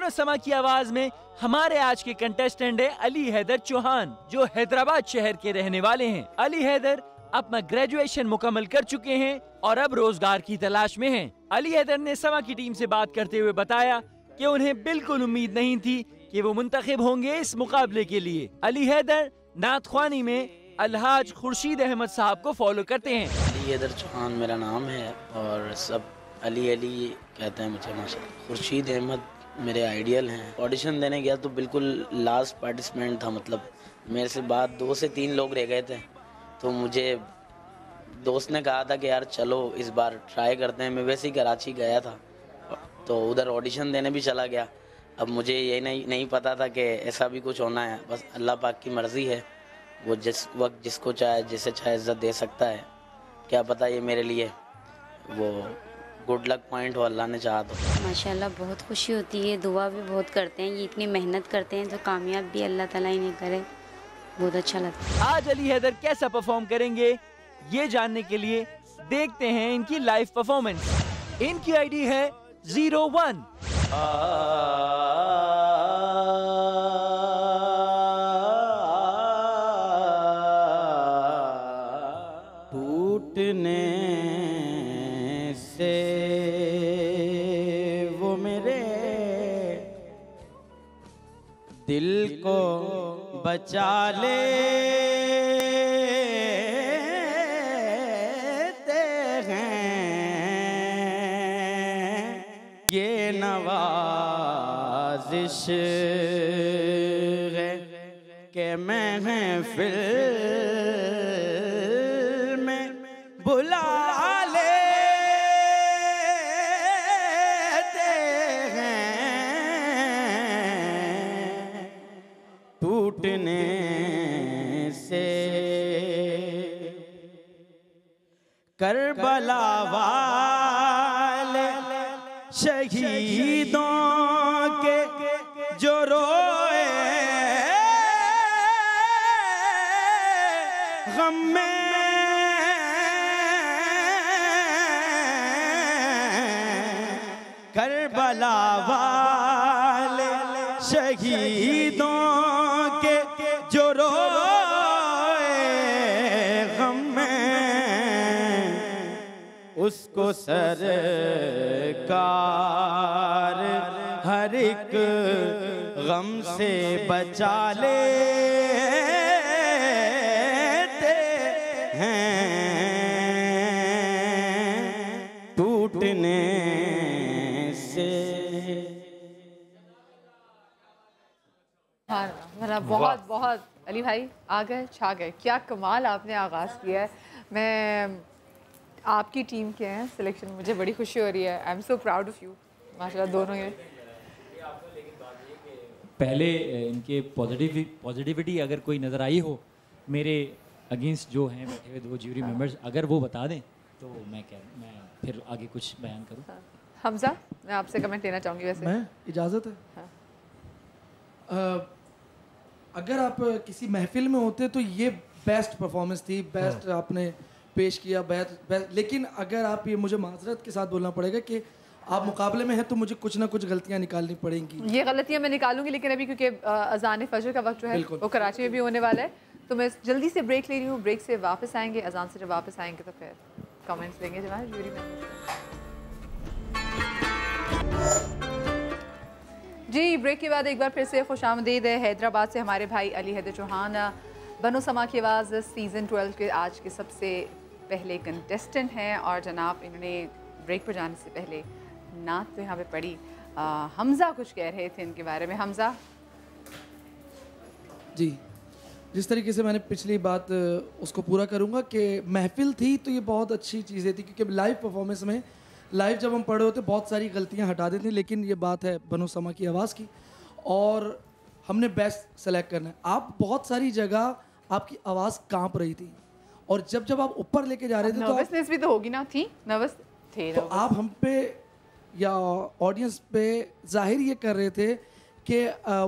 बनोसमा की आवाज में हमारे आज के कंटेस्टेंट है अली हैदर चौहान, जो हैदराबाद शहर के रहने वाले हैं। अली हैदर अपना ग्रेजुएशन मुकम्मल कर चुके हैं और अब रोजगार की तलाश में हैं। अली हैदर ने समा की टीम से बात करते हुए बताया कि उन्हें बिल्कुल उम्मीद नहीं थी कि वो मुंतखब होंगे इस मुकाबले के लिए। अली हैदर नात ख्वानी में अलहाज खुर्शीद अहमद साहब को फॉलो करते हैं। अली हैदर चौहान मेरा नाम है और सब अली अली कहते हैं मुझे माशाल्लाह। खुर्शीद अहमद मेरे आइडियल हैं। ऑडिशन देने गया तो बिल्कुल लास्ट पार्टिसिपेंट था, मतलब मेरे से बाद 2 से 3 लोग रह गए थे। तो मुझे दोस्त ने कहा था कि यार चलो इस बार ट्राई करते हैं। मैं वैसे ही कराची गया था तो उधर ऑडिशन देने भी चला गया। अब मुझे ये नहीं पता था कि ऐसा भी कुछ होना है। बस अल्लाह पाक की मर्ज़ी है, वो जिस वक्त जिसको चाहे जिसे चाहे इज़्ज़त दे सकता है। क्या पता ये मेरे लिए वो गुड लक पॉइंट हो, अल्लाह ने चाहा तो। माशाल्लाह बहुत खुशी होती है, दुआ भी बहुत करते हैं। ये इतनी मेहनत करते हैं तो कामयाब भी अल्लाह ताला इन्हें करे, बहुत अच्छा लगता है। आज अली हैदर कैसा परफॉर्म करेंगे ये जानने के लिए देखते हैं इनकी लाइव परफॉर्मेंस। इनकी आईडी है 01। टूटने से वो मेरे दिल को बचा लेते हैं, ये नवाजिश है कि महफिल में बुला लेते हैं। टूटने से करबला वाले शहीदों के जो रोए गम में, करबला वाले शहीदों के जो रोए गम में, उसको सरकार हर एक गम से बचा लेते हैं। टूटने से हाँ, बहुत बहुत अली भाई आ गए, छा गए। क्या कमाल आपने आगाज़ किया है। मैं आपकी टीम के हैं सिलेक्शन, मुझे बड़ी खुशी हो रही है। I am so proud of you माशाल्लाह दोनों ही। पहले इनके पॉजिटिविटी अगर कोई नज़र आई हो मेरे अगेंस्ट जो हैं बैठे हुए 2 ज्यूरी मेंबर्स, अगर वो बता दें तो मैं फिर आगे कुछ बयान करूं। हाँ। हमजा, मैं आपसे कमेंट लेना चाहूँगी वैसे। मैं इजाज़त है? हाँ। अगर आप किसी महफिल में होते तो ये बेस्ट परफॉर्मेंस थी, बेस्ट आपने पेश किया, बेस्ट। लेकिन अगर आप ये मुझे माजरत के साथ बोलना पड़ेगा कि आप मुकाबले में हैं तो मुझे कुछ ना कुछ गलतियां निकालनी पड़ेंगी। ये गलतियां मैं निकालूंगी, लेकिन अभी क्योंकि अजान फजर का वक्त जो है वो कराची में भी होने वाला है, तो मैं जल्दी से ब्रेक ले रही हूँ। ब्रेक से वापस आएंगे, अजान से जब वापस आएंगे तो फिर कमेंट्स लेंगे जनाब जूरी में। जी, ब्रेक के बाद एक बार फिर से खुशामदीद है। हैदराबाद से हमारे भाई अली हैदर चौहान, बनोसमा की आवाज़ सीज़न 12 के आज के सबसे पहले कंटेस्टेंट हैं। और जनाब इन्होंने ब्रेक पर जाने से पहले नात तो यहाँ पे पढ़ी। हमज़ा कुछ कह रहे थे इनके बारे में। हमज़ा जी, जिस तरीके से मैंने पिछली बात उसको पूरा करूँगा कि महफिल थी तो ये बहुत अच्छी चीज़ें थी, क्योंकि लाइव परफॉर्मेंस में लाइव जब हम पढ़ रहे होते बहुत सारी गलतियां हटा देते हैं। लेकिन ये बात है बनोसमा की आवाज़ की और हमने बेस्ट सेलेक्ट करना है। आप बहुत सारी जगह आपकी आवाज़ कांप रही थी और जब आप ऊपर लेके जा रहे थे तो नर्वसनेस भी तो होगी ना, थी नर्वस थे तो आप हम पे या ऑडियंस पे जाहिर ये कर रहे थे कि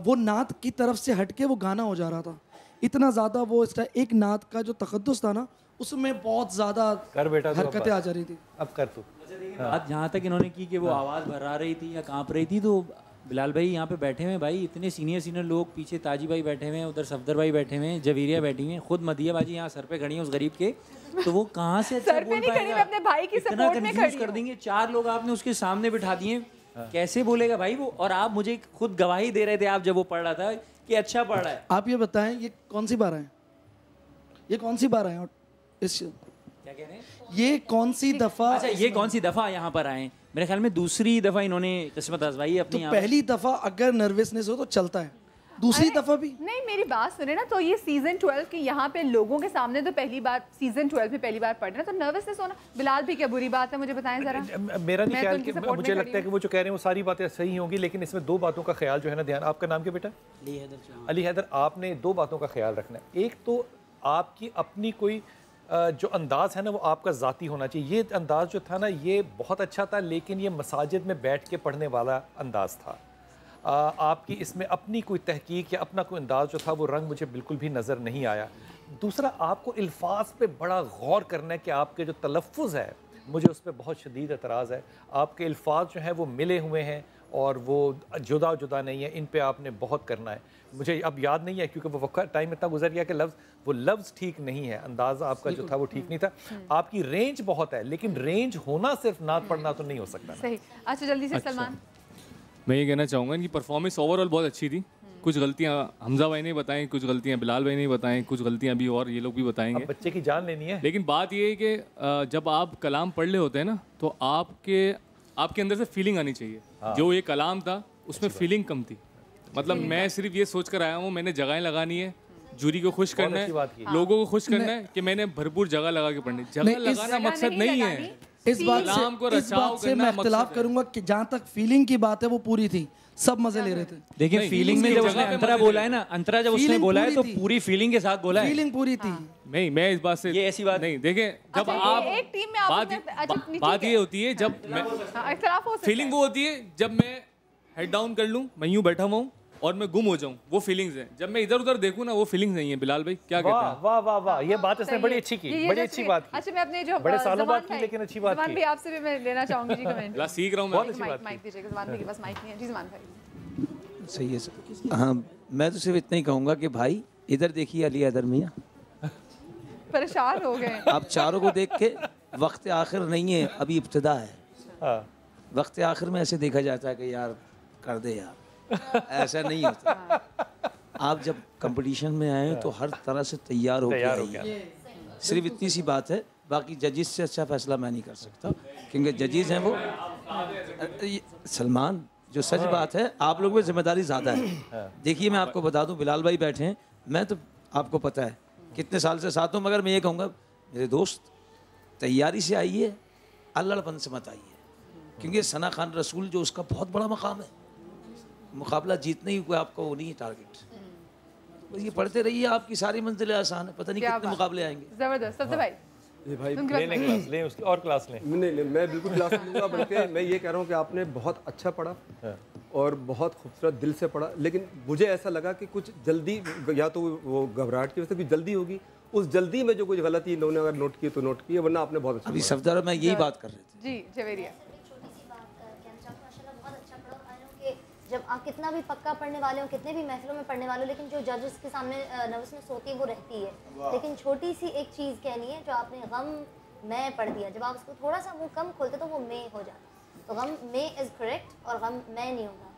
वो नात की तरफ से हटके वो गाना हो जा रहा था। इतना ज़्यादा वो एक नात का जो तकद्दुस था ना, उसमें बहुत ज़्यादा हरकतें आ जा रही थी। अब कर तू। बात जहाँ तक इन्होंने की कि वो आवाज़ भरा रही थी या कांप रही थी, तो बिलाल भाई यहाँ पे बैठे हुए हैं भाई, इतने सीनियर लोग, पीछे ताजी भाई बैठे हुए हैं, उधर सफदर भाई बैठे हुए हैं, जवीरिया बैठी हुई हैं, खुद मदिया बाजी यहाँ सर पे खड़ी है उस गरीब के, तो वो कहाँ से अच्छा सर पे बोल नहीं खड़ी, पाएगा? मैं अपने भाई की इतना सपोर्ट में कंफ्यूज खड़ी कर हूँ। देंगे, 4 लोग आपने उसके सामने बिठा दिए, कैसे बोलेगा भाई वो? और आप मुझे खुद गवाही दे रहे थे आप जब वो पढ़ रहा था कि अच्छा पढ़ रहा है। आप ये बताएं, ये कौन सी बार है? ये कौन सी बार है इस क्या कह रहे हैं? ये कौन सी दफा? अच्छा, ये कौन सी दफा यहाँ पर आए? मेरे ख्याल में दूसरी दफा इन्होंने किस्मत आजमाई है तो अपनी। पहली दफा अगर नर्वसनेस हो तो चलता है, दूसरी दफा भी नहीं, मेरी बात सुने ना, तो ये सीजन 12 के यहाँ पे लोगों के सामने तो पहली बार सीजन 12 में पहली बार पढ़ रहे हैं, तो नर्वसनेस होना बिलाल भी क्या बुरी बात है? मुझे बताएं जरा। मेरा नहीं मैं तो ख्याल उनकी कि support में मुझे खड़ी लगता है कि वो जो कह रहे हैं वो सारी बातें सही होंगी, लेकिन इसमें 2 बातों का ख्याल जो है ना ध्यान। आपका नाम क्या बेटा? अली हैदर चौहान। अली हैदर, आपने 2 बातों का ख्याल रखना है। एक तो आपकी अपनी कोई जो अंदाज़ है ना वो आपका ज़ाती होना चाहिए। ये अंदाज़ जो था ना ये बहुत अच्छा था, लेकिन ये मसाजिद में बैठ के पढ़ने वाला अंदाज़ था। आपकी इसमें अपनी कोई तहकीक या अपना कोई अंदाज़ जो था वो रंग मुझे बिल्कुल भी नज़र नहीं आया। दूसरा, आपको अल्फाज पे बड़ा गौर करना है कि आपके जो तलफ़ुज़ है मुझे उस पर बहुत शदीद एतराज़ है। आपके अल्फाज जो हैं वो मिले हुए हैं और वो जुदा जुदा नहीं है, इन पे आपने बहुत करना है। मुझे अब याद नहीं है क्योंकि वो वक्त टाइम इतना गुजर गया कि वो लफ्ज़ ठीक नहीं है, अंदाज़ा आपका जो था वो ठीक नहीं था। आपकी रेंज बहुत है, लेकिन रेंज होना सिर्फ नात पढ़ना तो नहीं हो सकता। सही। अच्छा, जल्दी से सलमान। मैं ये कहना चाहूँगा इनकी परफॉर्मेंस ओवरऑल बहुत अच्छी थी। कुछ गलतियाँ हमजा भाई ने बताएं, कुछ गलतियाँ बिलाल भाई ने बताएं, कुछ गलतियाँ भी और ये लोग भी बताएंगे। अब बच्चे की जान लेनी है। लेकिन बात ये है कि जब आप कलाम पढ़ रहे होते हैं ना तो आपके अंदर से फीलिंग आनी चाहिए। जो ये कलाम था उसमें फीलिंग कम थी। मतलब मैं सिर्फ ये सोच कर आया हूँ मैंने जगहें लगानी है, जूरी को खुश करना है, लोगों को खुश करना है कि मैंने भरपूर जगह लगा के पढ़नी। जगह लगाना मकसद नहीं है। इस बात से मैं इख्तिलाफ करूंगा कि जहाँ तक फीलिंग की बात है वो पूरी थी, सब मजे ले रहे थे। देखिए फीलिंग में जब उसने अंतरा बोला है ना, अंतरा जब उसने बोला है तो पूरी फीलिंग के साथ बोला है। फीलिंग पूरी थी। नहीं, मैं इस बात से ये ऐसी बात नहीं। देखें जब आप एक टीम में आप बात ये होती है जब मैं इख्तिलाफ हो सकता है। फीलिंग वो होती है जब मैं हेड डाउन कर लूं, मैं यूं बैठा हुआ हूं और मैं गुम हो जाऊं, वो फीलिंग्स हैं। जब मैं इधर उधर देखूं ना वो फीलिंग्स नहीं है। बिलाल भाई क्या कहते हैं? वाह वाह वाह, ये बात इसने बड़ी अच्छी की, बड़ी अच्छी बात की। अच्छा, मैं अपने जो बड़े सालों बाद की लेकिन अच्छी बात की। भी आपसे भी मैं लेना चाहूंगी जी कमेंट। बिलाल सीख रहा हूं मैं। बहुत अच्छी बात माइक दीजिएगा, ज़ुबान भाई के पास माइक नहीं है जी। ज़ुबान भाई सही है सर। हाँ, मैं तो सिर्फ इतना ही कहूँगा कि भाई इधर देखिए अली हैदर मियाँ, परेशान हो गए। आप चारों को देख के वक्त आखिर नहीं है, अभी इब्तिदा है। वक्त आखिर में ऐसे देखा जाता है कि यार कर दे यार, ऐसा नहीं होता। आप जब कंपटीशन में आए तो हर तरह से तैयार होकर आइए। सिर्फ इतनी सी बात है, बाकी जजेस से अच्छा फैसला मैं नहीं कर सकता क्योंकि जजेस हैं वो। सलमान, जो सच बात है आप लोगों में जिम्मेदारी ज़्यादा है। देखिए मैं आपको बता दूं, बिलाल भाई बैठे हैं, मैं तो आपको पता है कितने साल से साथ हूँ, मगर मैं ये कहूँगा मेरे दोस्त तैयारी से आइए, अल्लड़पन से मत आइए, क्योंकि सना खान रसूल जो उसका बहुत बड़ा मकाम है, मुकाबला जीतने ही कोई आपका वो नहीं है टारगेट। बस ये पढ़ते रहिए, आपकी सारी मंजिलें आसान है, पता नहीं कितने मुकाबले आएंगे। जबरदस्त। सबसे भाई जी भाई, लेने क्लास ले, उसकी और क्लास ले। नहीं, मैं बिल्कुल क्लास लूँगा, बल्कि मैं ये कह रहा हूँ कि आपने बहुत अच्छा पढ़ा और बहुत खूबसूरत दिल से पढ़ा। लेकिन मुझे ऐसा लगा कि कुछ जल्दी, या तो वो घबराहट की वजह से कुछ जल्दी होगी, उस जल्दी में जो कुछ गलती इन्होंने अगर नोट की तो नोट की, वरना आपने बहुत अच्छा। अभी सफदर मैं यही बात कर रहे थे जी। जवेरिया, जब आप कितना भी पक्का पढ़ने वाले हो, कितने भी महफिलों में पढ़ने वाले हो, लेकिन जो जजेस के सामने नर्वसनेस होती है वो रहती है। लेकिन छोटी सी एक चीज़ कहनी है, जो आपने गम मैं पढ़ दिया, जब आप उसको थोड़ा सा मुंह कम खोलते तो वो मैं हो जाता। तो गम मैं इज़ करेक्ट और गम मैं नहीं होगा,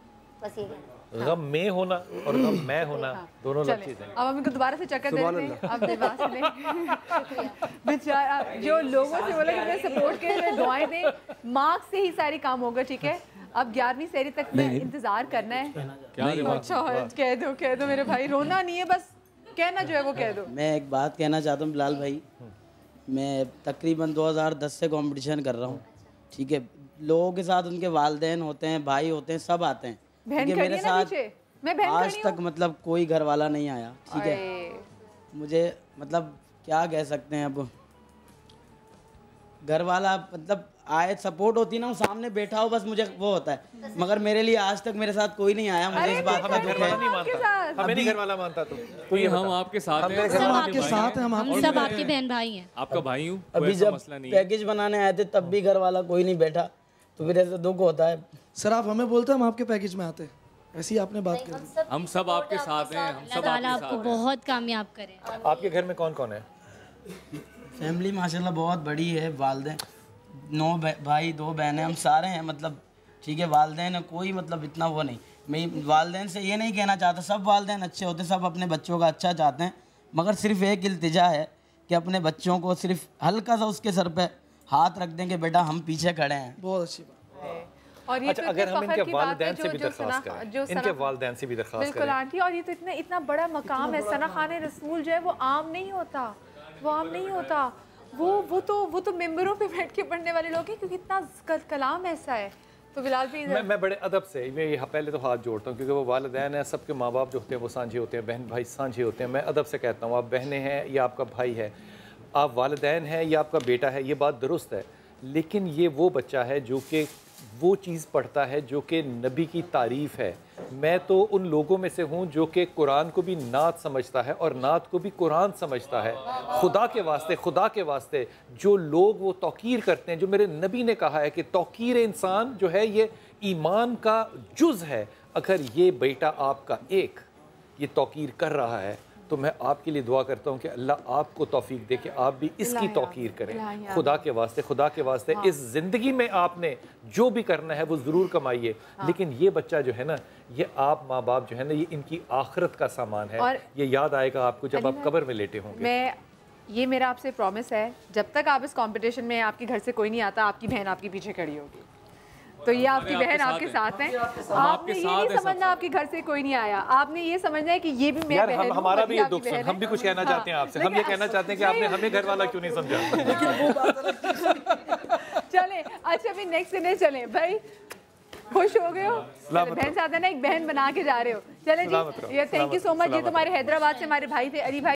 बस ये कहना। गम में होना और गम मैं होना दोनों अलग चीज़ हैं। अब हम इनको दोबारा से चक्कर दे रहे हैं। अब दिमाग से लें बेचारा जो लोगों से बोला कि मैं सपोर्ट के लिए दुआएं दें, मार्क्स से ही सारी काम होगा, ठीक है। अब 11वीं सेरी तक में इंतजार करना है। अच्छा कह दो मेरे भाई, रोना नहीं है, बस कहना जो है वो कह दो। मैं एक बात कहना चाहता हूँ बिलाल भाई, मैं तकरीबन 2010 से कंपटीशन कर रहा हूँ, ठीक है। लोगों के साथ उनके वालिदैन होते हैं, भाई होते हैं, सब आते हैं, ठीक है। मेरे साथ आज तक मतलब कोई घर वाला नहीं आया, ठीक है। मुझे मतलब क्या कह सकते हैं, अब घर वाला मतलब आए सपोर्ट होती ना, सामने बैठा हो, बस मुझे वो होता है। मगर मेरे लिए आज तक मेरे साथ कोई नहीं आया, मुझे इस बात का दुख है। हमें नहीं घर वाला मानता तो ये हम आपके साथ हैं, आपके साथ हैं, हम सब आपके बहन भाई हैं। आपका भाई हूँ। अभी जब पैकेज बनाने आए थे तब भी घर वाला कोई नहीं बैठा, तो फिर ऐसा दुख होता है। सर आप हमें बोलते हैं, हम आपके पैकेज में आते हैं। ऐसी आपने बात कर दी। हम सब आपके साथ हैं, हम सब ताला आपके आपको साथ हैं। बहुत कामयाब करे। आपके घर में कौन कौन है? फैमिली माशाल्लाह बहुत बड़ी है। वालदेन 9 भाई 2 बहनें, हम सारे हैं मतलब ठीक है। वालदेन कोई मतलब इतना वो नहीं, मैं वालदेन से ये नहीं कहना चाहता, सब वालदेन अच्छे होते, सब अपने बच्चों का अच्छा चाहते हैं, मगर सिर्फ एक इल्तिजा है कि अपने बच्चों को सिर्फ हल्का सा उसके सर पे हाथ रख दें कि बेटा हम पीछे खड़े हैं। बहुत अच्छी बात। और ये अच्छा, तो अगर हम फख्र इनके की बात है वालिदैन से भी जो दरख्वास्त सना- करें, जो इनके सना- वालिदैन से भी दरख्वास्त बिल्कुल करें। आंटी, और ये तो इतना बड़ा मकाम है सना खाने रसूल जो है वो आम नहीं होता, वो आम नहीं होता। वो तो मेंबरों पे बैठ के पढ़ने वाले लोग हैं, क्योंकि इतना कलाम ऐसा है। तो बिलाल भी मैं बड़े अदब से मैं ये पहले तो हाथ जोड़ता हूँ, क्योंकि वो वालिदैन है, सबके माँ बाप जो होते हैं वो सांझे होते हैं, बहन भाई सांझे होते हैं। मैं अदब से कहता हूँ, आप बहनें हैं या आपका भाई है, आप वालिदैन हैं या आपका बेटा है, ये बात दुरुस्त है, लेकिन ये वो बच्चा है जो कि वो चीज़ पढ़ता है जो कि नबी की तारीफ़ है। मैं तो उन लोगों में से हूँ जो कि कुरान को भी नात समझता है और नात को भी कुरान समझता है। खुदा के वास्ते जो लोग वो तौकीर करते हैं, जो मेरे नबी ने कहा है कि तौकीर इंसान जो है ये ईमान का जुज़ है, अगर ये बेटा आपका एक ये तौकीर कर रहा है तो मैं आपके लिए दुआ करता हूँ कि अल्लाह आपको तौफीक दे कि आप भी इसकी तौकीर करें। खुदा के वास्ते इस ज़िंदगी में आपने जो भी करना है वो ज़रूर कमाइए, लेकिन ये बच्चा जो है ना, ये आप माँ बाप जो है ना, ये इनकी आखिरत का सामान है। ये याद आएगा आपको जब आप कब्र में लेटे होंगे। ये मेरा आपसे प्रॉमिस है, जब तक आप इस कंपटीशन में आपके घर से कोई नहीं आता, आपकी बहन आपके पीछे खड़ी होगी। तो ये आपकी बहन आपके साथ है। आपने ये नहीं समझना आपके घर से कोई नहीं आया, आपने ये समझना है कि ये भी मेरी बहन है। हमारा भी ये दुख सुन, हम भी कुछ कहना चाहते हैं आपसे। हम ये कहना चाहते हैं कि आपने हमें घर वाला क्यों नहीं समझा। चले अच्छा, अभी नेक्स्ट डे चले भाई, खुश हो गए हो, बहन साथ है ना, एक बहन बना के जा रहे हो। चले जी, थैंक यू सो मच। ये तुम्हारे हैदराबाद से हमारे भाई थे, अली भाई।